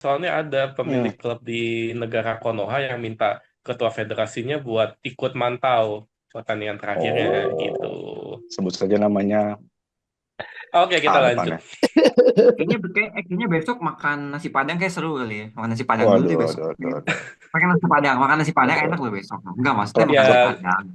Soalnya ada Hmm. pemilik klub di negara Konoha yang minta ketua federasinya buat ikut mantau pertandingan terakhirnya gitu. Oh, sebut saja namanya Oke, kita A lanjut. depannya. Kayaknya besok makan nasi Padang kayak seru kali ya. Makan nasi Padang dulu Waduh, deh besok. waduh, waduh, waduh. Makan nasi Padang Waduh, enak waduh. loh besok. Enggak, maksudnya Klub, makan nasi klub, Ya, Padang.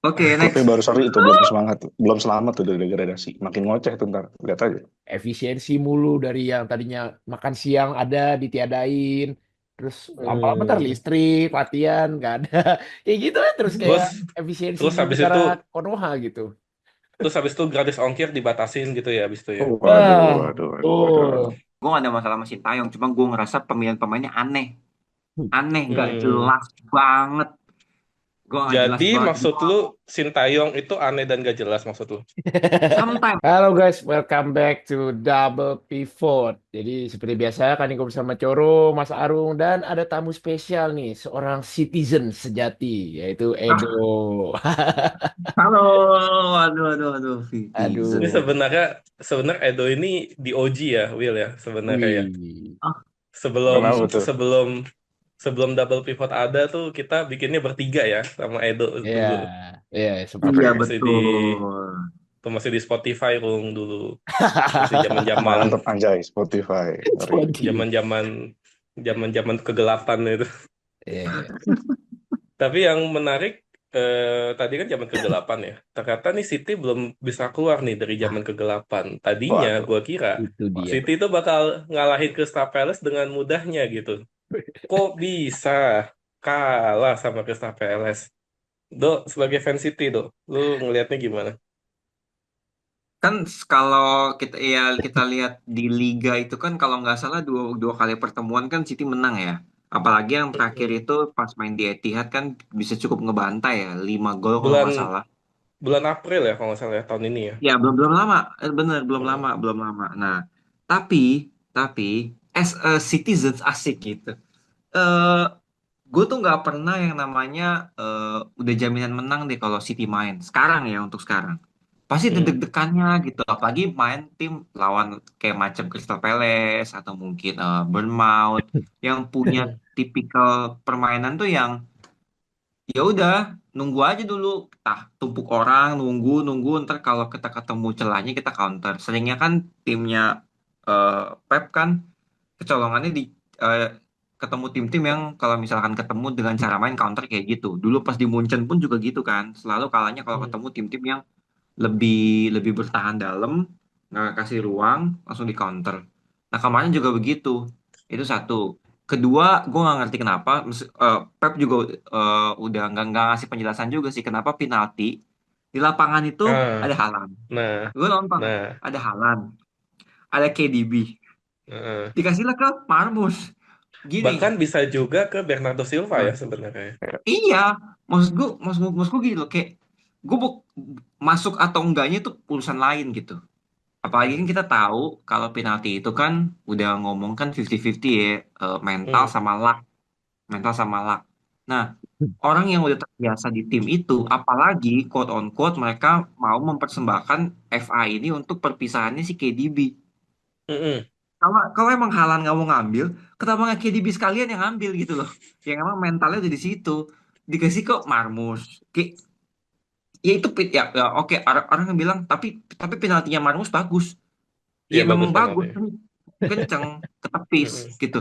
Oke, klubnya next. baru sorry itu belum semangat, belum selamat tuh dari degradasi. Makin ngoceh tuh ntar, lihat aja. Efisiensi mulu dari yang tadinya makan siang ada ditiadain, terus lama-lama ntar hmm, listrik latihan nggak ada. Kayak gitu kan terus kayak terus efisiensi terus di habis negara itu Konoha gitu. gratis ongkir dibatasin gitu ya habis itu ya. Oh, waduh, Wah, waduh, waduh, waduh, waduh. betul. Gue gak ada masalah sama Sintayong, cuma gue ngerasa pemilihan pemainnya aneh. Aneh, nggak Hmm. jelas banget. Gue nggak jelas Jadi banget. maksud lu Sintayong itu aneh dan gak jelas maksud lu? Sometimes. Halo guys, welcome back to Double Pivot. Jadi seperti biasa kan ini bersama Coro, Mas Arung dan ada tamu spesial nih, seorang citizen sejati yaitu Edo. Ah, halo, aduh, aduh, aduh, Ini Citizen. Aduh, sebenarnya Edo ini di OG ya, Will ya sebenarnya ya. wih. Ah, Sebelum Kenapa tuh? sebelum sebelum double pivot ada tuh kita bikinnya bertiga ya sama Edo Iya, dulu. iya sempat Oke, iya Masih di betul. masih di Spotify Rung dulu. Masih zaman-zaman mantep anjay Spotify, ngeri. Spotify. zaman-zaman zaman-zaman kegelapan itu. Iya. Tapi yang menarik tadi kan zaman kegelapan ya. Ternyata nih City belum bisa keluar nih dari zaman kegelapan. Tadinya Waduh. gua kira Itu dia. City itu bakal ngalahin Crystal Palace dengan mudahnya gitu. Kok bisa kalah sama Crystal Palace? Do, sebagai fans City, Do, lu ngelihatnya gimana? Kan kalau kita lihat di liga itu kan kalau nggak salah dua dua kali pertemuan kan City menang ya. Apalagi yang terakhir Mm-mm. itu pas main di Etihad kan bisa cukup ngebantai ya, 5 gol kalau Bulan nggak salah. bulan April ya kalau nggak salah ya, tahun ini ya. Ya belum belum lama, bener belum Mm. lama belum lama. Nah tapi tapi as a citizens asik gitu. Eh gue tuh nggak pernah yang namanya udah jaminan menang deh kalau City main. Sekarang ya untuk sekarang. Pasti ada Mm. deg-degannya gitu. Apalagi main tim lawan kayak macam Crystal Palace atau mungkin Bournemouth yang punya tipikal permainan tuh yang ya udah nunggu aja dulu, tah tumpuk orang nunggu nunggu ntar kalau kita ketemu celahnya kita counter. Seringnya kan timnya eh, Pep kan kecolongannya di eh, ketemu tim-tim yang kalau misalkan ketemu dengan cara main counter kayak gitu. Dulu pas di Munchen pun juga gitu kan. Selalu kalahnya kalau Mm. ketemu tim-tim yang lebih lebih bertahan dalam, nggak kasih ruang, langsung di counter. Nah kemarin juga begitu. Itu satu. Kedua, gue nggak ngerti kenapa. Pep juga udah nggak ngasih penjelasan juga sih kenapa penalti di lapangan itu Ah, ada Haaland. nah, Gue nonton, nah, ada Haaland, ada KDB. heeh. Dikasihlah ke Marmus. Gini, Bahkan bisa juga ke Bernardo Silva ya nah, sebenarnya. iya, maksud gue gitu loh, kayak gue masuk atau enggaknya itu urusan lain gitu. Apalagi kan Hmm. kita tahu kalau penalti itu kan udah ngomong kan 50-50 ya, mental Hmm. sama luck, mental sama luck. Nah, orang yang udah terbiasa di tim itu, apalagi quote on quote mereka mau mempersembahkan FA ini untuk perpisahannya si KDB. Mm-mm. Kalau emang Haaland nggak mau ngambil, kenapa nggak KDB sekalian yang ngambil gitu loh? Yang emang mentalnya udah di situ. Dikasih kok Marmus. Kayak, ya itu ya oke orang yang bilang tapi penaltinya Marmus bagus. Iya Ya bagus memang penalti. bagus kan kenceng ketepis Mm-mm. gitu.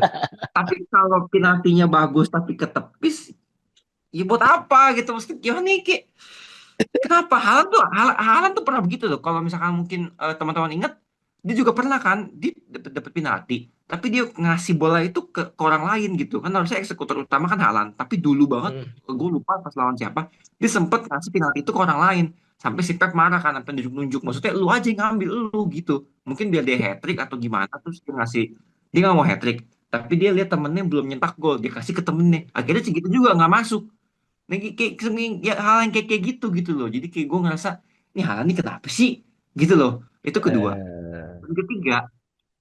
Tapi kalau penaltinya bagus tapi ketepis, ya buat apa gitu? Mesti gimana nih Ki? Kenapa Haaland tuh pernah begitu loh. Kalau misalkan mungkin teman-teman ingat, dia juga pernah kan dia dapet penalti, tapi dia ngasih bola itu ke orang lain gitu kan, harusnya eksekutor utama kan Haaland, tapi dulu banget Mm. gue lupa pas lawan siapa, dia sempet ngasih penalti itu ke orang lain sampai si Pep marah kan, sampai nunjuk-nunjuk, maksudnya lu aja yang ngambil lu gitu, mungkin biar dia hat trick atau gimana, terus dia ngasih, dia nggak mau hat trick, tapi dia lihat temennya belum nyetak gol, dia kasih ke temennya, akhirnya segitu juga nggak masuk. Nah, ya, hal yang kayak gitu gitu loh. Jadi kayak gue ngerasa, ini Halan ini kenapa sih? Gitu loh. Itu kedua. Eh, Yang ketiga,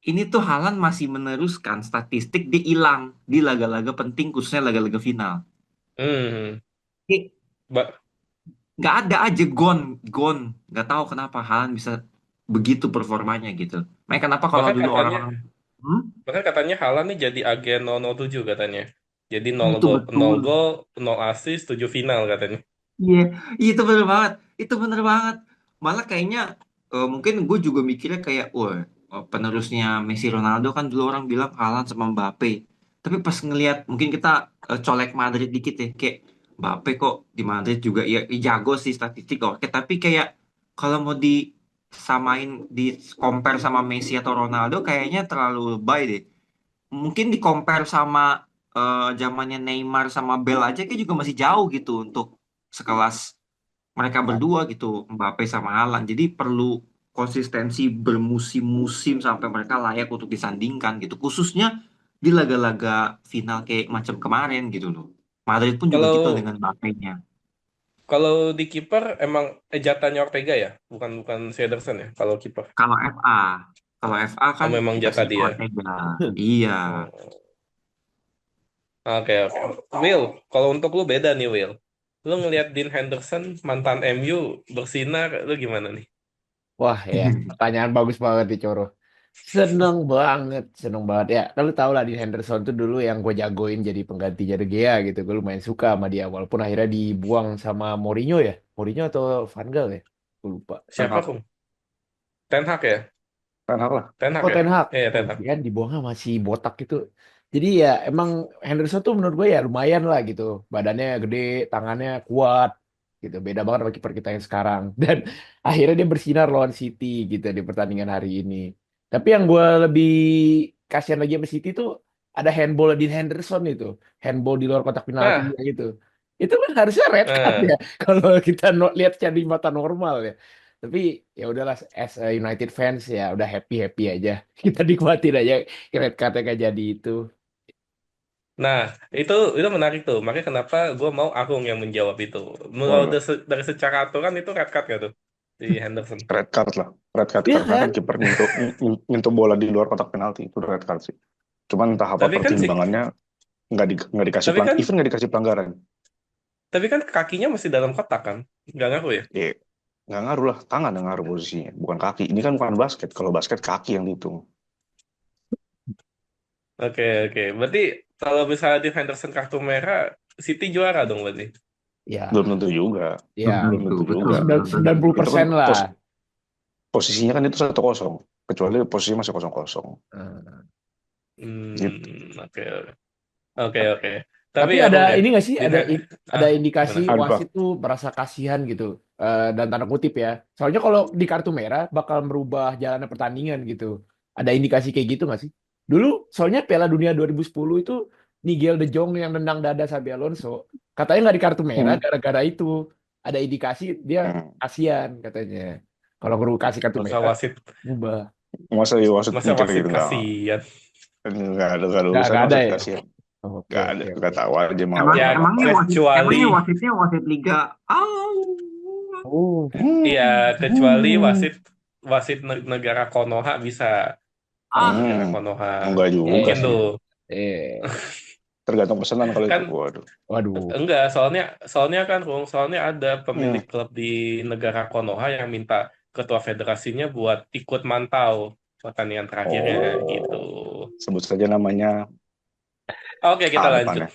ini tuh Halan masih meneruskan statistik dia hilang di laga-laga penting, khususnya laga-laga final. Hmm. Kayak Ba- nggak ada aja gone, gone. Nggak tahu kenapa Halan bisa begitu performanya gitu. Makanya kenapa kalau bahkan dulu katanya orang-orang, Hmm? Bahkan katanya Haaland nih jadi agen 007 katanya. Jadi 0 Itu gol, betul. 0 gol, 0 assist, 7 final katanya. Iya, iya, itu bener banget. Itu bener banget. Malah kayaknya mungkin gue juga mikirnya kayak, wah, penerusnya Messi Ronaldo kan dulu orang bilang Haaland sama Mbappe. Tapi pas ngelihat, mungkin kita colek Madrid dikit ya, kayak Mbappe kok di Madrid juga ya jago sih statistik oke, tapi kayak kalau mau disamain, di compare sama Messi atau Ronaldo kayaknya terlalu lebay deh. Mungkin di compare sama zamannya Neymar sama Bell aja kayak juga masih jauh gitu untuk sekelas mereka berdua gitu, Mbappe sama Haaland. Jadi perlu konsistensi bermusim-musim sampai mereka layak untuk disandingkan gitu. Khususnya di laga-laga final kayak macam kemarin gitu loh. Madrid pun juga gitu Kalau dengan Mbappe-nya. kalau di kiper emang jatahnya Ortega ya, bukan bukan si Ederson ya. Kalau kiper, Kalau FA, kalau FA oh kan memang jatah dikasih dia. Ortega. Iya. Oh, oke oke. Will, kalau untuk lu beda nih Will. Lu ngelihat Dean Henderson mantan MU bersinar, lu gimana nih? Wah ya, pertanyaan bagus banget nih Coro. Seneng banget ya. Kalau tahu lah di Henderson tuh dulu yang gue jagoin jadi penggantinya De Gea gitu. Gue lumayan suka sama dia, walaupun akhirnya dibuang sama Mourinho ya. Mourinho atau Van Gaal ya? Gue lupa. Ten Siapa Hag, Kung? Ten Hag ya? Ten Hag lah. Ten Hag Oh, ya? Ten Hag. Iya Oh, Ten Hag. dia dibuangnya masih botak gitu. Jadi ya emang Henderson tuh menurut gue ya lumayan lah gitu. Badannya gede, tangannya kuat gitu. Beda banget sama kiper kita yang sekarang. Dan akhirnya dia bersinar lawan City gitu di pertandingan hari ini. Tapi yang gue lebih kasihan lagi sama City tuh ada handball di Henderson itu. Handball di luar kotak penalti Nah, gitu. Itu kan harusnya red card nah. ya. Kalau kita lihat secara di mata normal ya. Tapi ya udahlah, as a United fans ya udah happy happy aja. Kita nikmatin aja red card-nya kayak jadi itu. Nah, itu menarik tuh. Makanya kenapa gue mau Agung yang menjawab itu. Mulai Boleh. dari secara aturan itu red card gak tuh di Henderson? Red card lah. Red card Iya karena kan? kan kiper nyentuh bola di luar kotak penalti itu red card sih. Cuman entah apa Tapi kan sih, pertimbangannya nggak dikasih tapi kan, even nggak dikasih pelanggaran. tapi kan kakinya masih dalam kotak kan? Nggak ngaruh ya? Ya nggak ngaruh lah, tangan yang ngaruh posisinya, bukan kaki. Ini kan bukan basket. Kalau basket kaki yang dihitung. Oke oke. Berarti kalau misalnya di Henderson kartu merah, City juara dong berarti. Ya, Belum tentu juga. ya. Belum Tentu, tentu betul, juga. betul, Sembilan betul. puluh Itu kan persen lah. posisinya kan itu 1-0. Kecuali posisinya masih 0-0. Hmm. Gitu. Oke oke oke. Tapi Tapi ada Agung ya, ini nggak sih? di Ada ah indikasi gimana? Apa? wasit tuh merasa kasihan gitu, dan tanda kutip ya. Soalnya kalau di kartu merah bakal merubah jalannya pertandingan gitu. Ada indikasi kayak gitu nggak sih? Dulu soalnya Piala Dunia 2010 itu Nigel de Jong yang nendang dada Xabi Alonso. Katanya nggak di kartu merah Hmm. gara-gara itu. Ada indikasi dia Hmm. kasihan katanya. Kalau perlu kasih kartu Masa merah, wasit ubah. Wasit masa mikir wasit gitu kasihan. nggak ada urusan Nggak ada wasit ya? kasihan. Oke, Nggak ada, oke, nggak oke. tahu aja mau Emang apa. Ya emangnya kecuali wasit Liga. Oh. Oh. ya kecuali wasit wasit negara Konoha bisa. Wasit Ah, negara Hmm, Konoha enggak juga mungkin Eh, sih. tuh. eh. Tergantung pesanan kalau itu. Kan Waduh. Waduh. enggak, soalnya soalnya kan Bung, soalnya ada pemilik Hmm. klub di negara Konoha yang minta ketua federasinya buat ikut mantau pertandingan terakhirnya gitu. Oh, sebut saja namanya Oke, kita A lanjut. depannya.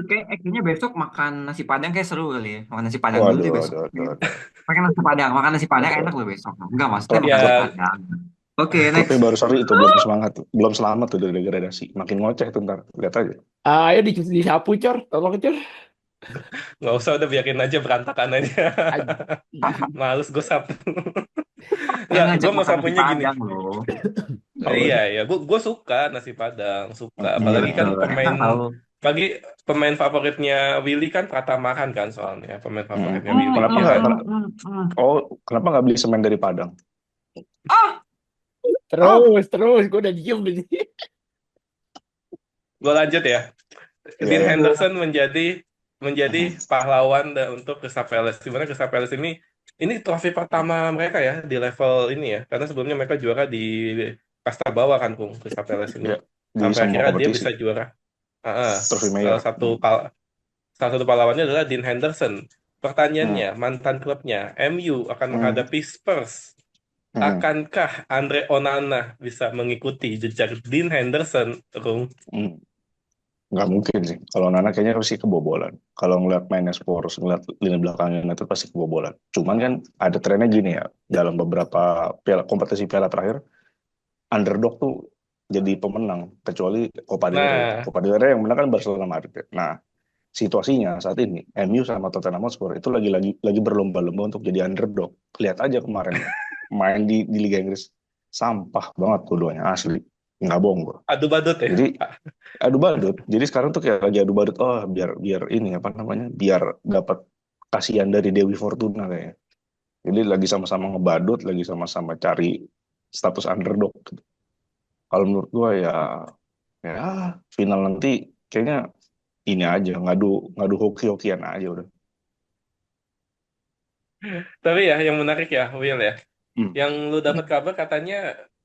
kayaknya besok makan nasi Padang kayak seru kali ya. Makan nasi Padang dulu Waduh, deh besok. waduh, waduh, waduh. Makan nasi Padang Waduh, enak waduh. loh besok. Enggak, maksudnya Klub, makan nasi klub, Ya, Padang. Oke, klubnya next. baru sorry itu belum semangat, belum selamat tuh dari degradasi. Makin ngoceh tuh ntar, lihat aja. Ayo disapu, Cor. Tolong, Cor. nggak usah udah biarin aja berantakan aja. Anjing. Males gue sapu. Yang Nggak, gue ngajak mau makan nasi sapunya gini. Padang loh. Oh, Iya, waduh. ya, gue suka nasi Padang, suka. Iya Apalagi kan betul. pemain, Enak tahu. pagi pemain favoritnya Willy kan Pratamahan kan soalnya pemain Hmm. favoritnya Willy. Kenapa Ya nggak? kan? Oh, kenapa nggak beli semen dari Padang? Ah, Terus. Gue udah diem di sini. Gue lanjut ya. Iya, Dean ya. Henderson menjadi menjadi Hmm. pahlawan untuk Crystal Palace. Dimana Crystal Palace ini trofi pertama mereka ya di level ini ya. Karena sebelumnya mereka juara di kasta bawah kan, Kung, Crystal Palace ini. Ya, di Sampai semua akhirnya dia kompetisi. bisa juara. Trofi Salah Mayor. satu salah satu pahlawannya adalah Dean Henderson. Hmm. Pertanyaannya, mantan klubnya MU akan Hmm. menghadapi Spurs Hmm. Akankah Andre Onana bisa mengikuti jejak Dean Henderson, Rung? Hmm. Nggak mungkin sih. Kalau Nana kayaknya pasti kebobolan. Kalau ngeliat mainnya Spurs, ngeliat lini belakangnya itu pasti kebobolan. Cuman kan ada trennya gini ya, dalam beberapa kompetisi piala terakhir, underdog tuh jadi pemenang, kecuali Copa del Rey. Nah, Copa del Rey yang menang kan Barcelona Madrid. Nah, situasinya saat ini, MU sama Tottenham Hotspur itu lagi berlomba-lomba untuk jadi underdog. Lihat aja kemarin main di Liga Inggris, sampah banget keduanya asli. Nggak bohong gua. adu badut ya. Jadi adu badut. Jadi sekarang tuh kayak lagi adu badut. Oh, biar biar ini apa namanya? Biar dapat kasihan dari Dewi Fortuna kayaknya. Jadi lagi sama-sama ngebadut, lagi sama-sama cari status underdog. Kalau menurut gua ya, ya final nanti kayaknya ini aja ngadu ngadu hoki-hokian aja udah. Tapi ya, yang menarik ya, Will ya. Hmm. Yang lu dapat kabar katanya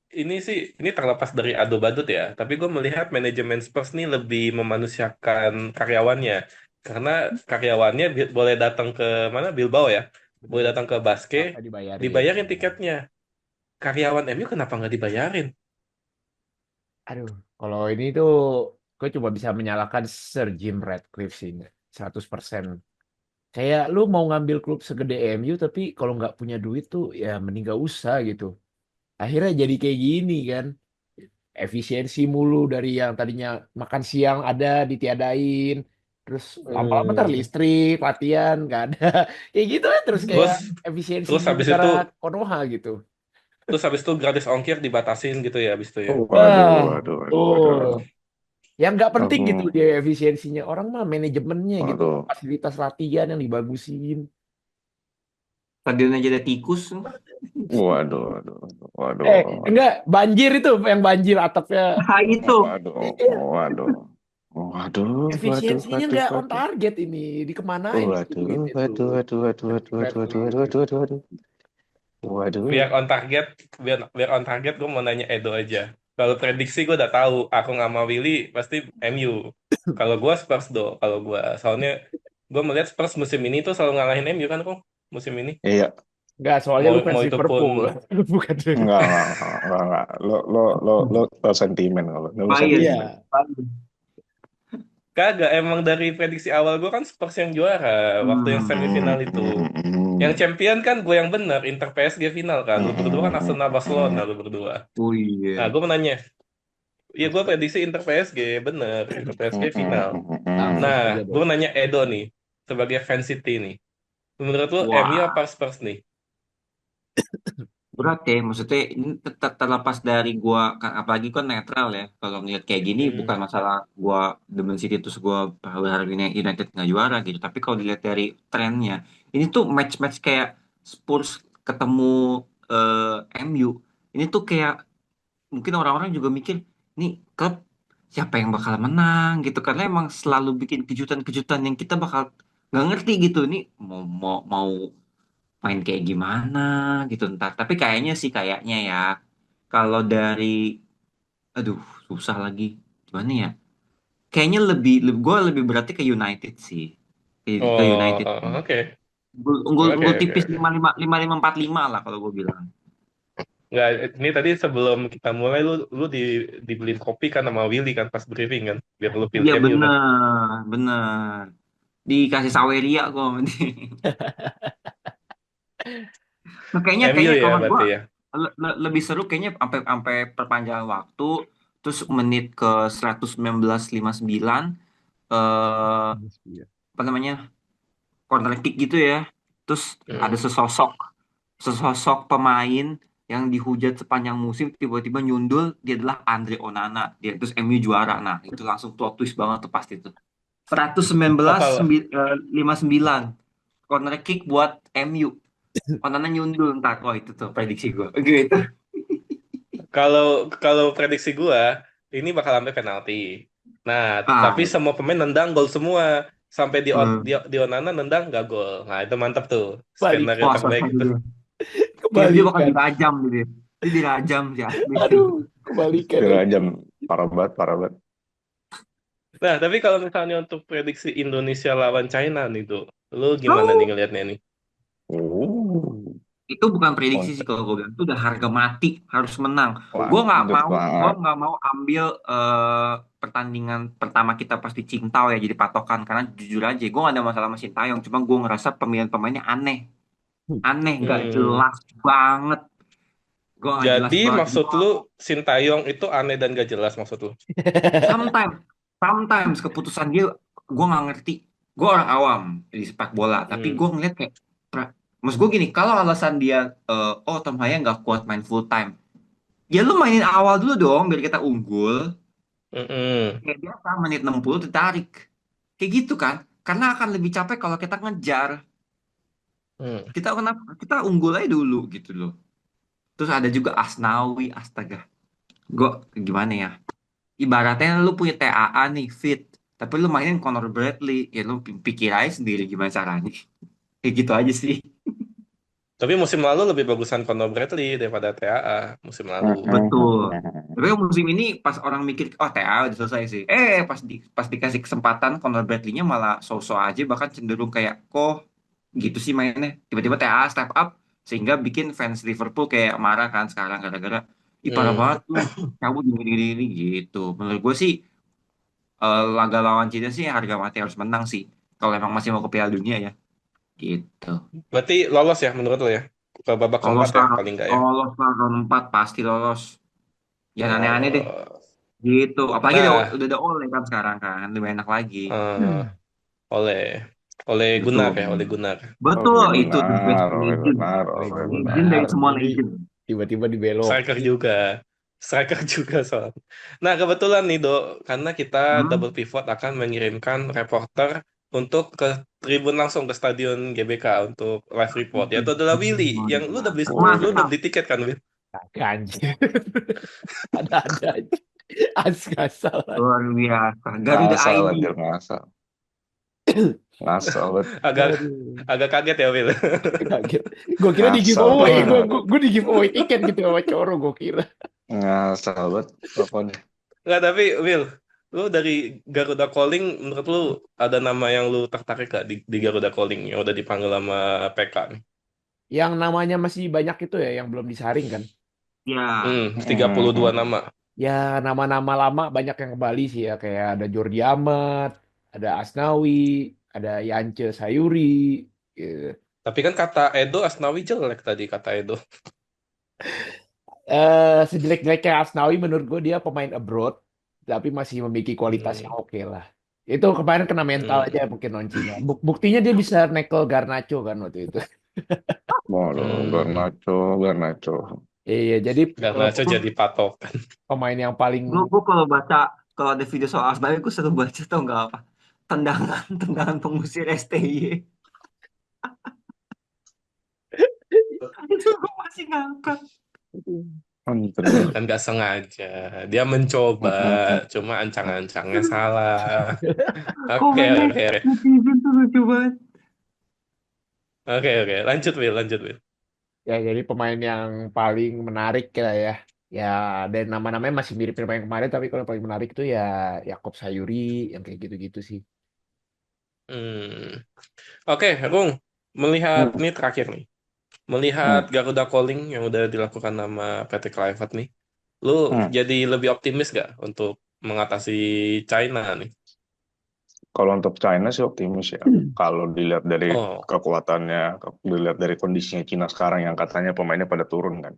ini sih, ini terlepas dari adu badut ya. Tapi gue melihat manajemen Spurs nih lebih memanusiakan karyawannya. Karena karyawannya boleh datang ke mana? Bilbao ya. Boleh Betul. datang ke Basque, Tanpa dibayarin. dibayarin tiketnya. Karyawan MU kenapa nggak dibayarin? Aduh, kalau ini tuh gue cuma bisa menyalahkan Sir Jim Ratcliffe sih, 100%. Kayak lu mau ngambil klub segede MU, tapi kalau nggak punya duit tuh ya mending gak usah gitu. Akhirnya jadi kayak gini kan. Efisiensi mulu dari yang tadinya makan siang ada ditiadain. Terus lama-lama ntar Hmm. listrik, latihan, nggak ada. Kayak gitu kan terus kayak Terus efisiensi terus di habis negara itu Konoha gitu. gratis ongkir dibatasin gitu ya habis itu ya. Oh, waduh, Wah, waduh, waduh, waduh, tuh. waduh. Yang nggak penting gitu Aku, dia efisiensinya. Orang mah manajemennya gitu. waduh, Fasilitas latihan yang dibagusin. Stadionnya aja ada tikus. waduh, waduh, waduh, waduh, Enggak, banjir itu yang banjir atapnya. Nah, itu. waduh, Iya, waduh, waduh, waduh, efisiensinya waduh, nggak on waduh. target ini. Dikemanain itu Waduh, duit itu. waduh, waduh, waduh, waduh, waduh, waduh, waduh, Radcliffe. waduh, waduh, waduh. Waduh. Biar on target, biar on target gue mau nanya Edo aja. Kalau prediksi gue udah tahu, aku nggak mau Willy pasti MU. Kalau gue Spurs do, kalau gue soalnya gue melihat Spurs musim ini tuh selalu ngalahin MU kan kok musim ini. Iya, Enggak, soalnya Mau lu fans mau itu pun Liverpool. Bukan. enggak. Lo sentimen kalau, lo Bias. sentimen. Iya. kagak emang dari prediksi awal gue kan Spurs yang juara waktu yang Hmm, semifinal itu. Yang champion kan gue yang bener, Inter PSG final kan. Lu berdua kan Arsenal Barcelona lu berdua. Oh Nah, iya. gue mau nanya, iya gue prediksi Inter PSG bener, Inter PSG final. Langsung Nah, aja gue dong. nanya Edo nih, sebagai fan City nih. Menurut lu MU Wah. apa Spurs nih? Berat ya, maksudnya ini tetap terlepas dari gua, apalagi kan netral ya. Kalau ngeliat kayak gini bukan Hmm. masalah gua demen City terus gua berharap ini United nggak juara gitu. Tapi kalau dilihat dari trennya, ini tuh match-match kayak Spurs ketemu MU. Ini tuh kayak mungkin orang-orang juga mikir, nih klub siapa yang bakal menang gitu. Karena emang selalu bikin kejutan-kejutan yang kita bakal nggak ngerti gitu. Ini mau main kayak gimana gitu ntar. Tapi kayaknya sih kayaknya ya kalau dari aduh susah lagi gimana ya? Kayaknya gue lebih berarti ke United sih. Ke Oh, United. oke. Unggul, unggul, Oke, unggul oke, tipis oke. 5-5 4-5 lah kalau gue bilang. Nggak, ini tadi sebelum kita mulai lu dibeliin kopi kan sama Willy kan pas briefing kan, biar lu pilih Iya MU kan. bener, bener. Dikasih Saweria gue sama dia. Nah, kayaknya MU kayaknya ya kalau gue berarti ya. lebih seru kayaknya sampai sampai perpanjangan waktu terus menit ke 119.59 eh Iya. apa namanya corner kick gitu ya. Terus ada Hmm. sesosok sesosok pemain yang dihujat sepanjang musim tiba-tiba nyundul dia adalah Andre Onana. Dia terus MU juara. Nah, itu langsung plot twist banget tuh pasti tuh. Oh kalau 119.59 corner kick buat MU. Onana nyundul ntar. Oh itu tuh prediksi gue. Gitu. kalau kalau prediksi gua ini bakal sampai penalti. Nah, tapi Ah, semua pemain nendang gol semua. Sampai hmm. di Onana nendang gak gol. Nah, itu mantap tuh. Skenario Wah, terbaik susah itu. gitu. Kayak dia bakal Kebalikan. dirajam gitu. Dia dirajam sih asli. Aduh, kebalikan Kira lagi. jam parah banget, parah banget. Nah, tapi kalau misalnya untuk prediksi Indonesia lawan China nih tuh, lu gimana nih Oh, ngelihatnya nih? Oh. Itu bukan prediksi sih Untuk kalau gue bilang. Itu udah harga mati, harus menang. lanjut Gue banget. nggak mau ambil pertandingan pertama kita pasti Qingdao ya jadi patokan. Karena jujur aja, gue gak ada masalah sama Sintayong. Cuma gue ngerasa pemilihan pemainnya aneh. Aneh, nggak Hmm. jelas banget. Gue nggak jelas Jadi banget. maksud lu Sintayong itu aneh dan gak jelas maksud lu? Sometimes, sometimes keputusan dia gue nggak ngerti. Gue orang awam di sepak bola, tapi Hmm. gue ngeliat kayak, maksud gue gini, kalau alasan dia, oh Tom Haya nggak kuat main full time, ya lu mainin awal dulu dong biar kita unggul. Mm-mm. Kayak biasa menit 60 ditarik. Kayak gitu kan? Karena akan lebih capek kalau kita ngejar. Hmm. Kita unggul aja dulu gitu loh. Terus ada juga Asnawi, astaga. Gue gimana ya? Ibaratnya lu punya TAA nih fit, tapi lu mainin Connor Bradley, ya lu pikir aja sendiri gimana caranya. Kayak gitu aja sih. Tapi musim lalu lebih bagusan Conor Bradley daripada TAA musim lalu. Betul. Tapi kan musim ini pas orang mikir, oh TA udah selesai sih. Pas dikasih kesempatan, Conor Bradley-nya malah so-so aja, bahkan cenderung kayak, kok gitu sih mainnya. Tiba-tiba TA step up, sehingga bikin fans Liverpool kayak marah kan sekarang gara-gara, ih parah Hmm. banget lu, cabut gini-gini gitu. Menurut gue sih, laga lawan Cina sih harga mati harus menang sih. Kalau emang masih mau ke Piala Dunia ya. Gitu. Berarti lolos ya menurut lo ya? Ke babak keempat Lolos ya lah, paling nggak ya? lolos lah round 4 pasti lolos. Jangan aneh-aneh deh. Oh. Gitu. Apalagi Nah, udah ada Ole kan sekarang kan. Lebih enak lagi. eh, oleh oleh Gunnar Betul. ya, oleh Gunnar. Betul. Oleh Itu the best benar, oleh legend. benar, Oleh oleh Legend benar. dari Gunnar, semua ini legend. tiba-tiba Striker dibelokin. juga. Striker juga soal. Nah, kebetulan nih, Dok, karena kita double Hmm? pivot akan mengirimkan reporter untuk ke tribun langsung ke stadion GBK untuk live report. Yaitu adalah Willy, yang Luar biasa. lu udah Mantap. beli tiket kan, Will? Kagak anjir. Ada-ada aja. Asal salah. Luar biasa. Garuda Ngasal ID. aja, ngasal. Ngasal banget. Agak Aduh, agak kaget ya, Will. kaget. Gue kira di Ngasal giveaway. Gue banget. gue gue di giveaway tiket gitu sama Coro gue kira. Ngasal banget. Pokoknya. Nggak, tapi Will, lu dari Garuda Calling, menurut lu ada nama yang lu tertarik gak di Garuda Calling yang udah dipanggil sama PK nih? Yang namanya masih banyak itu ya, yang belum disaring kan. Ya. 32 nama. Ya nama-nama lama banyak yang kembali sih ya. Kayak ada Jordi Amat, ada Asnawi, ada Yance Sayuri. Gitu. Tapi kan kata Edo Asnawi jelek tadi kata Edo. Sejelek-jeleknya Asnawi menurut gue dia pemain abroad, tapi masih memiliki kualitas Hmm, yang oke lah. Itu kemarin kena mental aja hmm, mungkin Oncinya. Buktinya dia bisa nekel Garnacho kan waktu itu. Waduh, hmm. Garnacho, Garnacho. Iya, jadi Karena aja Gue jadi patokan. pemain yang paling kalau baca, kalau ada video soal Asbayu, gue selalu baca tau nggak apa. Tendangan, tendangan pengusir STY. Itu gue masih ngakak. Anjir. Kan gak sengaja. Dia mencoba, cuma ancang-ancangnya salah. Oke, Komennya oke, oke. netizen tuh lucu banget. Oke, oke. Lanjut, Will. Lanjut, Will. ya jadi pemain yang paling menarik lah ya. Ya dan nama-namanya masih mirip pemain kemarin tapi kalau yang paling menarik itu ya Yakob Sayuri yang kayak gitu-gitu sih. Hmm. Oke, Rung. Melihat, ini terakhir nih. Melihat Garuda Calling yang udah dilakukan nama PT Clivert nih. Lu jadi lebih optimis gak untuk mengatasi China nih? Kalau untuk China sih optimis ya. Kalau dilihat dari Oh, kekuatannya, dilihat dari kondisinya Cina sekarang yang katanya pemainnya pada turun kan.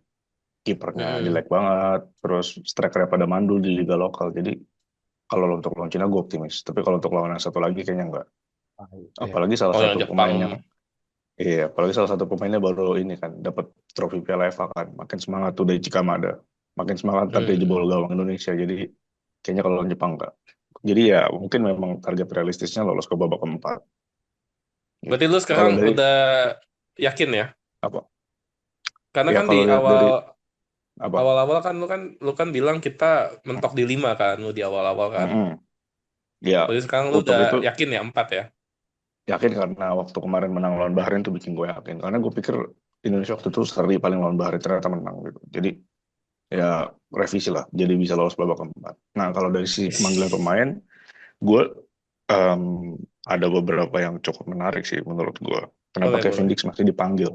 Kipernya mm-mm. jelek banget, terus strikernya pada mandul di liga lokal. Jadi kalau untuk lawan Cina gue optimis. Tapi kalau untuk lawan yang satu lagi kayaknya enggak. Ah, itu ya. Apalagi salah Oh, yang satu Jepang. pemain yang apalagi salah satu pemainnya baru ini kan dapat trofi Piala FA kan. Makin semangat tuh dari Cikamada. Makin semangat ntar dia Hmm. jebol gawang Indonesia. Jadi kayaknya kalau lawan Jepang enggak. Jadi ya mungkin memang target realistisnya lolos ke babak keempat. Gitu. Berarti lu Kalau sekarang dari udah yakin ya? apa? Karena Ya kan di kalau lihat awal dari apa? awal-awal kan lu kan bilang kita mentok di 5 kan, lu di awal-awal kan. Mm-mm. Ya Berarti sekarang lu untuk udah itu yakin ya 4 ya? yakin karena waktu kemarin menang lawan Bahrain tuh bikin gue yakin. Karena gue pikir Indonesia waktu itu seri paling lawan Bahrain ternyata menang gitu. Jadi ya revisi lah. Jadi bisa lolos babak keempat. Nah kalau dari sisi pemanggilan pemain, gue em, ada beberapa yang cukup menarik sih menurut gue. Kenapa Boleh, Kevin boleh. Dix masih dipanggil?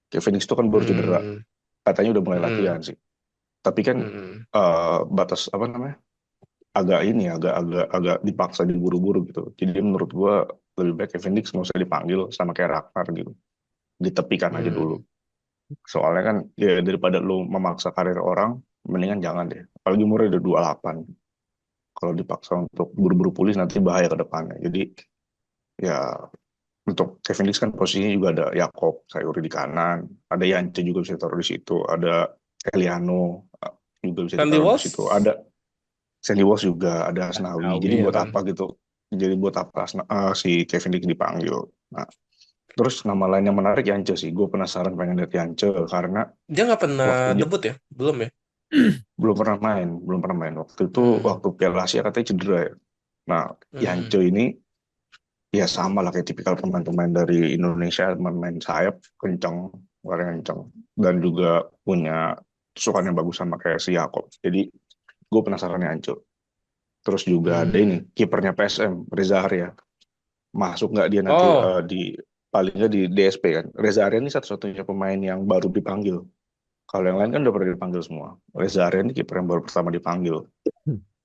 Kayak Phoenix itu kan baru cedera, Hmm, katanya udah mulai hmm, latihan sih. Tapi kan hmm. batas apa namanya? Agak ini ya, agak dipaksa diburu-buru gitu. Jadi menurut gua lebih baik Kevin Dix nggak usah dipanggil sama kayak Ragnar gitu. Ditepikan aja dulu. Hmm. Soalnya kan ya daripada lu memaksa karir orang, mendingan jangan deh. Apalagi umurnya udah 28. Kalau dipaksa untuk buru-buru pulih nanti bahaya ke depannya. Jadi ya untuk Kevin Dix kan posisinya juga ada Yakob Sayuri di kanan, ada Yance juga bisa taruh di situ, ada Eliano juga bisa Sandy ditaruh di situ, Walsh, ada Sandy Walsh juga, ada Asnawi. Jadi Naomi ya buat kan. apa gitu? Jadi buat apa si Kevin Dix dipanggil? Nah, terus nama lain yang menarik Yance sih. Gue penasaran pengen lihat Yance karena dia nggak pernah waktu debut ya, belum ya? belum pernah main. Waktu itu Hmm, waktu Piala Asia katanya cedera ya. Nah, Yance hmm, ini ya sama lah kayak tipikal pemain-pemain dari Indonesia, main sayap kenceng, warna kenceng, dan juga punya tusukan yang bagus sama kayak si Yakob. Jadi gue penasaran ya Anco. Terus juga ada hmm. ini kipernya PSM Reza Arya, masuk nggak dia nanti Oh, paling nggak di DSP kan? Reza Arya ini satu-satunya pemain yang baru dipanggil. Kalau yang lain kan udah pernah dipanggil semua. Reza Arya ini kiper yang baru pertama dipanggil.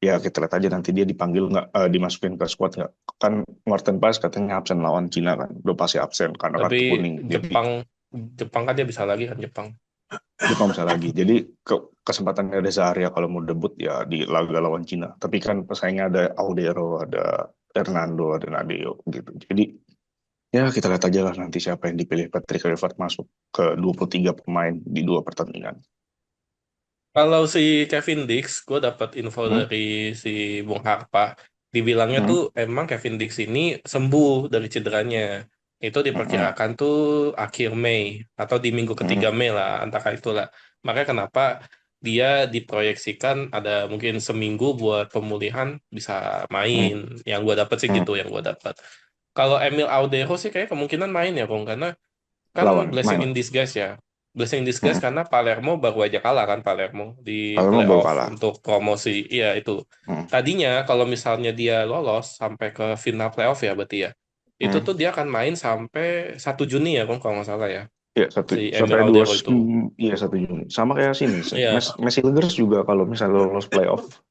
Ya kita lihat aja nanti dia dipanggil nggak, dimasukin ke squad nggak. Kan Martin Paes katanya absen lawan Cina kan, udah pasti absen karena tapi kartu kuning. Jadi Jepang, Jepang kan dia bisa lagi kan Jepang. Jepang bisa lagi. Jadi kesempatannya ada Zaharia kalau mau debut ya di laga lawan Cina. Tapi kan pesaingnya ada Audero, ada Hernando, ada Nadeo gitu. Jadi ya kita lihat aja lah nanti siapa yang dipilih Patrick Kluivert masuk ke 23 pemain di 2 pertandingan. Kalau si Kevin Dix, gue dapat info Hmm? dari si Bung Harpa. Dibilangnya Hmm? tuh emang Kevin Dix ini sembuh dari cederanya. Itu Hmm? diperkirakan tuh akhir Mei atau di minggu ketiga Hmm? Mei lah, antara itulah. Makanya kenapa dia diproyeksikan ada mungkin seminggu buat pemulihan bisa main. Hmm? Yang gue dapat sih Hmm? gitu, yang gue dapat. Kalau Emil Audero sih kayak kemungkinan main ya, Bung, karena kan Main blessing lah. in disguise ya. Blessing in disguise Hmm? karena Palermo baru aja kalah kan Palermo di Kalau mau baru playoff kalah. untuk promosi. Iya itu. Hmm? Tadinya kalau misalnya dia lolos sampai ke final playoff ya berarti ya. Itu Hmm? tuh dia akan main sampai 1 Juni ya Bang, kalau nggak salah ya. Ya satu Si Emil sampai dua Audero itu. iya 1 Juni. Sama kayak sini. Iya. Messi Legers juga kalau misalnya lolos playoff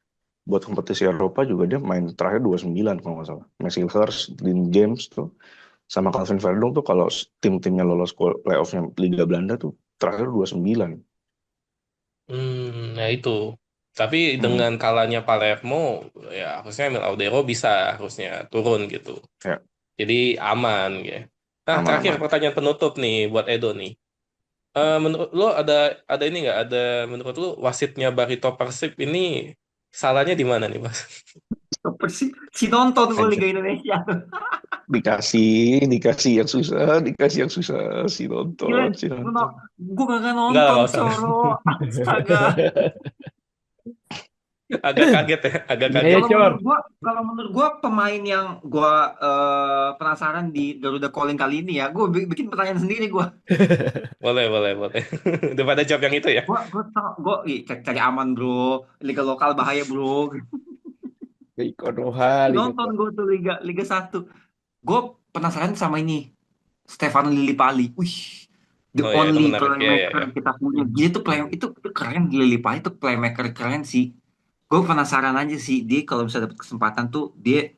buat kompetisi Eropa juga dia main terakhir 29 kalau nggak salah. Messi Hurst, Dean James tuh sama Calvin Verdong tuh kalau tim-timnya lolos playoffnya Liga Belanda tuh terakhir 29. Nah itu. Tapi Hmm. dengan kalahnya Palermo ya harusnya Emil Audero bisa harusnya turun gitu. Ya, Jadi aman ya. Nah, terakhir aman-aman. pertanyaan penutup nih buat Edo nih. Menurut lo ada ini nggak? Ada menurut lo wasitnya Barito Persib ini salahnya di mana nih, Mas? Super sih, si nonton gue Aja. Liga Indonesia. Dikasih yang susah, dikasih yang susah, si Gila, nonton, si nonton. gue kagak Enggak lah, nonton nggak usah. Coro. Astaga. Agak kaget ya, agak Gimana ya, kaget. Cor? Kalau menurut gua pemain yang gua penasaran di Garuda Calling kali ini ya, gua bikin pertanyaan sendiri gua. Boleh, boleh, boleh. Daripada jawab yang itu ya. Cari aman bro, liga lokal bahaya bro. Kayak Konoha, Liga Nonton gua tuh Liga 1. Gua penasaran sama ini Stefano Lillipali. Wih, the Oh ya, itu only menarik. Ya, ya, playmaker ya. kita punya. Dia tuh itu keren Lillipali itu playmaker keren sih. Gue penasaran aja sih dia kalau bisa dapat kesempatan tuh dia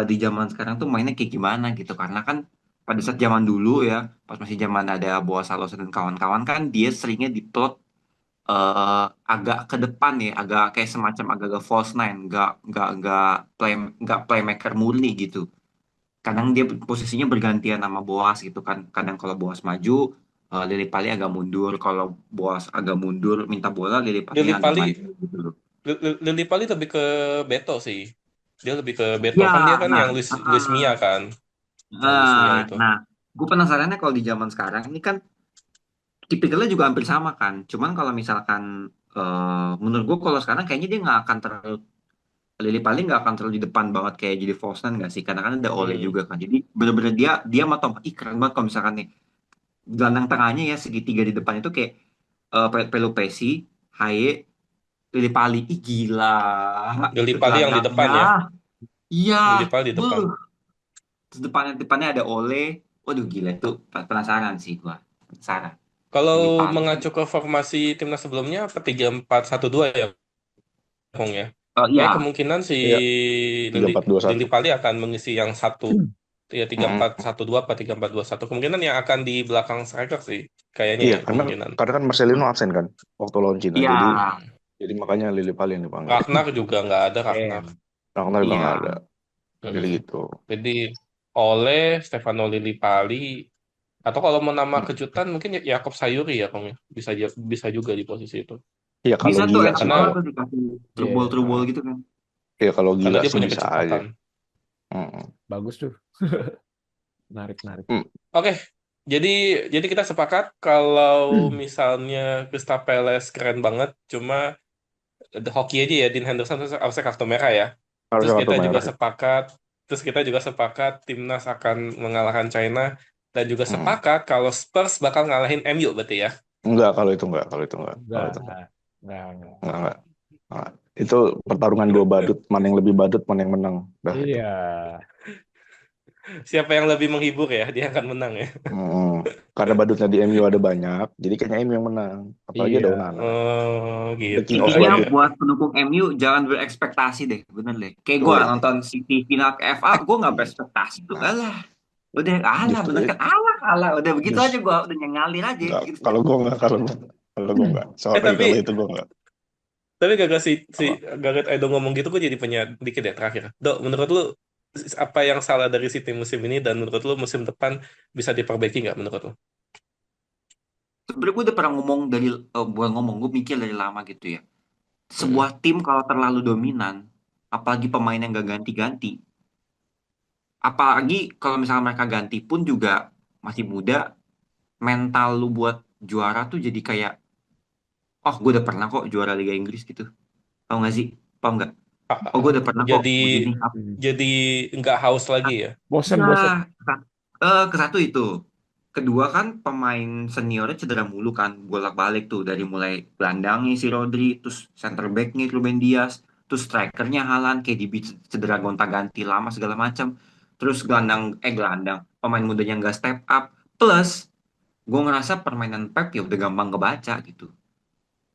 di zaman sekarang tuh mainnya kayak gimana gitu karena kan pada saat zaman dulu ya pas masih zaman ada Boas Salosa dan kawan-kawan kan dia seringnya diplot agak ke depan ya agak kayak semacam agak-agak false nine nggak playmaker murni gitu kadang dia posisinya bergantian sama Boas gitu kan kadang kalau Boas maju Lili Pali agak mundur kalau Boas agak mundur minta bola Lili Pali Lili agak Pali, maju gitu loh Lili Pali lebih ke Beto sih. Dia lebih ke Beto ya kan dia kan nah yang Luis Mia kan. Yang Luis Mia itu. nah gue penasarannya kalau di zaman sekarang ini kan tipikalnya juga hampir sama kan. Cuman kalau misalkan menurut gue kalau sekarang kayaknya dia nggak akan terlalu Lili paling nggak akan terlalu di depan banget kayak jadi false nine nggak sih? Karena kan ada Ole Hmm. juga kan. Jadi bener-bener dia sama Tom ih keren banget kalau misalkan nih gelandang tengahnya ya segitiga di depan itu kayak Pelupesi, Haye, Lili Pali. Ih gila. Lili Itu Pali yang di gelandangnya. depan ya. Iya. Lili Pali di depan. Buh. Terus depannya ada Ole. Waduh gila itu penasaran sih gua. Sarah. Kalau Lili Pali. mengacu ke formasi timnas sebelumnya, apa 3-4-1-2 ya, Kong ya? Oh Kayak iya, kemungkinan si Iya, tiga Lili, empat dua Lili satu. Pali akan mengisi yang satu, ya tiga Mm-mm. empat satu dua apa 3-4-2-1. Kemungkinan yang akan di belakang striker sih, kayaknya Iya, ya karena kemungkinan. karena kan Marcelino absen kan waktu lawan Cina. iya, Jadi makanya Lili Pali yang dipanggil. Ragnar juga nggak ada Ragnar. Damn. Ragnar juga nggak iya. ada. Jadi Mm-mm. gitu. Jadi oleh Stefano Lillipali atau kalau mau nama Mm. kejutan mungkin Yakob Sayuri ya Kong ya. Bisa juga di posisi itu. Iya kalau Bisa tuh gila enak sih Karena banget kalau tuh dikasih Iya, trubol-trubol gitu kan. ya kalau karena gila dia sih punya bisa aja. kecepatan. Mm-mm. bagus tuh. Menarik, menarik. Mm. Oke. Jadi kita sepakat kalau misalnya Crystal Palace keren banget, cuma hoki aja ya Dean Henderson harusnya kartu merah ya. Terus Harusnya kartu kita juga merah. sepakat, timnas akan mengalahkan China dan juga Mm. sepakat kalau Spurs bakal ngalahin MU berarti ya. Enggak kalau itu enggak, kalau itu enggak, kalau Enggak, itu enggak. enggak. Enggak. Enggak. Itu pertarungan dua badut, mana yang lebih badut, mana yang menang. Dah itu. Iya. Siapa yang lebih menghibur ya, dia akan menang ya. Mm. Karena badutnya di MU ada banyak, jadi kayaknya MU yang menang. Apalagi ada Iya. Onana, Oh, the gitu. king of Intinya badut. buat pendukung MU jangan berekspektasi deh, bener deh. Kayak gue Woi, nonton City final ke FA, gue nggak berekspektasi tuh. nah, Alah, udah alah justru bener kan, alah alah, udah begitu aja just gue udah ngalir aja enggak. gitu. Kalau gue enggak. Sorry kalau Tapi itu gue enggak. gak si Apa? Gareth Edo ngomong gitu, gue jadi punya dikit ya terakhir. Dok, menurut lu apa yang salah dari City musim ini dan menurut lu musim depan bisa diperbaiki nggak menurut lu? Sebenarnya gue udah pernah ngomong dari, bukan ngomong, gue mikir dari lama gitu ya. Mm-mm. Sebuah tim kalau terlalu dominan, apalagi pemain yang gak ganti-ganti, apalagi kalau misalnya mereka ganti pun juga masih muda, mental lu buat juara tuh jadi kayak, oh gue udah pernah kok juara Liga Inggris gitu. Tau gak sih? Paham nggak? A- Oh a- gue udah pernah kok Jadi begini. jadi nggak haus lagi ya. Bosen, Ya, bosen. ke satu itu. Kedua kan pemain seniornya cedera mulu kan, bolak-balik tuh dari mulai gelandangnya si Rodri, terus center backnya Ruben Dias, terus strikernya Haaland, KDB cedera gonta-ganti lama segala macam. Terus gelandang pemain mudanya nggak step up. Plus gue ngerasa permainan Pep ya udah gampang kebaca gitu.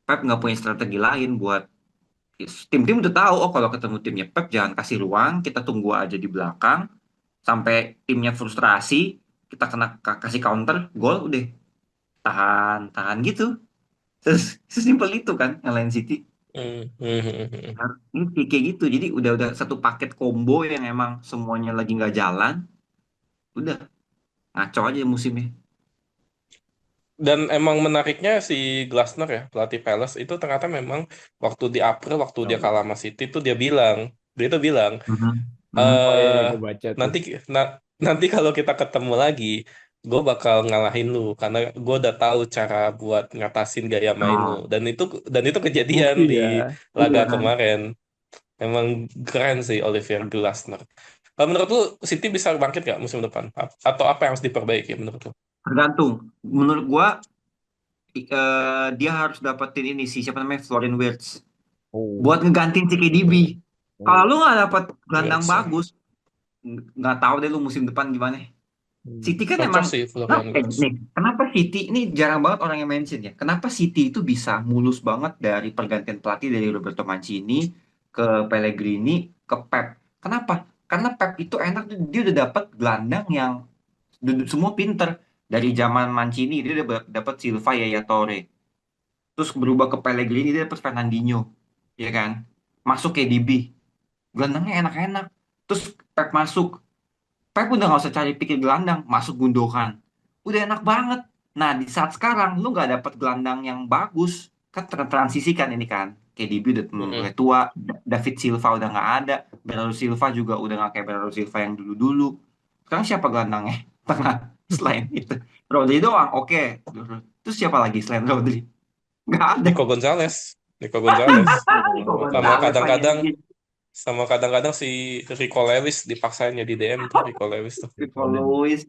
Pep nggak punya strategi lain buat tim-tim udah tahu, oh kalau ketemu timnya Pep jangan kasih ruang, kita tunggu aja di belakang sampai timnya frustrasi, kita kena kasih counter, gol udah tahan tahan gitu. Sesimpel itu kan yang lain City. Hmm. Nah, ini kayak gitu. Jadi udah satu paket combo yang emang semuanya lagi nggak jalan, udah ngaco aja musimnya. Dan emang menariknya si Glasner ya, pelatih Palace itu ternyata memang waktu di April waktu dia kalah sama City tuh dia tuh bilang Mhm. Mhm. Oh iya, eh gue baca tuh. nanti nanti kalau kita ketemu lagi, gue bakal ngalahin lu karena gue udah tahu cara buat ngatasin gaya main lu. Oh, Dan itu kejadian Bukti di ya. laga iya kan. kemarin. Emang keren sih Olivier Glasner. Menurut lu City bisa bangkit nggak musim depan? Atau apa yang harus diperbaiki menurut lu? Tergantung. Menurut gua dia harus dapetin ini sih siapa namanya Florian Wirtz Oh, buat ngegantiin si KDB. Kalau oh. lu nggak dapet gelandang Wilson. bagus, nggak tahu deh lu musim depan gimana. Hmm. City kan Cocok emang, sih nah, Florian Wirtz. nih, kenapa City ini jarang banget orang yang mention ya? Kenapa City itu bisa mulus banget dari pergantian pelatih dari Roberto Mancini ke Pellegrini ke Pep? Kenapa? Karena Pep itu enak tuh, dia udah dapet gelandang yang semua pinter. Dari zaman Mancini dia udah dapet Silva Yaya Torre. Terus berubah ke Pellegrini dia dapet Fernandinho, ya kan? Masuk KDB, gelandangnya enak-enak. Terus Pep masuk, Pep udah nggak usah cari pikir gelandang, masuk Gundogan. Udah enak banget. Nah, di saat sekarang lu nggak dapet gelandang yang bagus, kan transisi kan ini kan. KDB udah mulai Mm-mm. tua, David Silva udah nggak ada, Bernardo Silva juga udah nggak kayak Bernardo Silva yang dulu-dulu. Sekarang siapa gelandangnya? Tengah selain itu. Rodri doang, oke. Terus siapa lagi selain Rodri? Nggak ada. Nico Gonzalez. Nico Gonzalez. Nico Sama Gonzalez lagi kadang-kadang anjing. sama kadang-kadang si Rico Lewis dipaksain jadi DM tuh Rico Lewis tuh. Rico Lewis.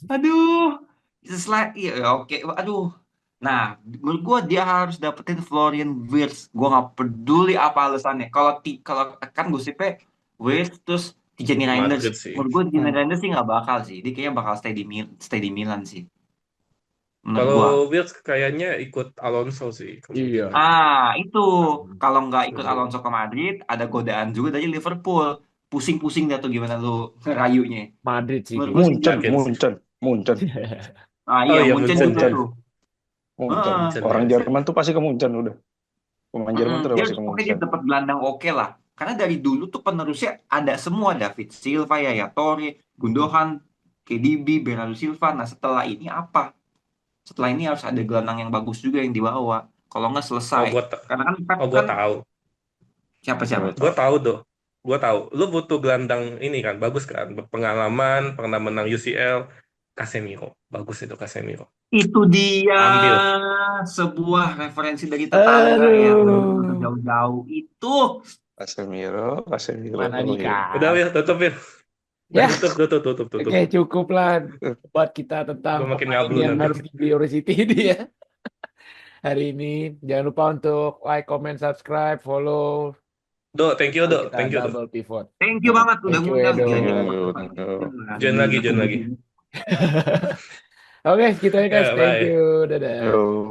Aduh, iya ya, oke. Aduh. Nah, menurut gua dia harus dapetin Florian Wirtz. Gua nggak peduli apa alasannya. Kalau kan gosipnya Wirtz terus Tijani Reinders. Madrid sih. Menurut gua Tijani Reinders sih nggak bakal sih. Dia kayaknya bakal stay di Milan sih. menurut gua. Kalau Wills kayaknya ikut Alonso sih Iya. kemungkinan. Itu kalau nggak ikut Setuju. Alonso ke Madrid, ada godaan juga dari Liverpool. Pusing-pusing dah tuh gimana lu ngerayunya. Madrid sih Menurut gue kayaknya. sih Munchen, gitu. Yakin sih. Munchen, Munchen, Ah Oh iya, iya Munchen Munchen juga ya. Munchen, tuh. Munchen. Heeh. Munchen Orang ya. Jerman tuh pasti ke Munchen udah. Pemain Jerman tuh udah Dia pasti ke oke dia Munchen. dapat gelandang oke lah. Karena dari dulu tuh penerusnya ada semua David Silva, Yaya Toure, Gundogan, KDB, Bernardo Silva. Nah setelah ini apa? Setelah ini harus ada gelandang yang bagus juga yang dibawa. Kalau nggak Oh selesai. gua Karena kan Pep oh gua kan tahu. siapa-siapa. Siapa Gua tahu. tahu tuh. Gua tahu. Lu butuh gelandang ini kan bagus kan, berpengalaman, pernah menang UCL. Casemiro. Bagus itu Casemiro. Itu dia Ambil. sebuah referensi dari tetangga yang benar-benar Aduh. jauh-jauh itu. Casemiro, Casemiro. Mana Oh iya. Udah dikasih. Wil, tutup Wil. Ya, Tutup. oke cukup lah buat kita tentang Gua makin pemain ngablu yang nanti. harus dibeli oleh City ini ya. Hari ini. Jangan lupa untuk like, comment, subscribe, follow Do, thank you channel Do, kita thank you Do. Double Pivot. Thank you banget udah Thank you ngundang. Edo. Gila-gila Thank banget you, Pak. thank you. Gila, Join lagi, join lagi. ini. Oke, segitu aja guys. Ya, Thank bye. you. Dadah. Yo.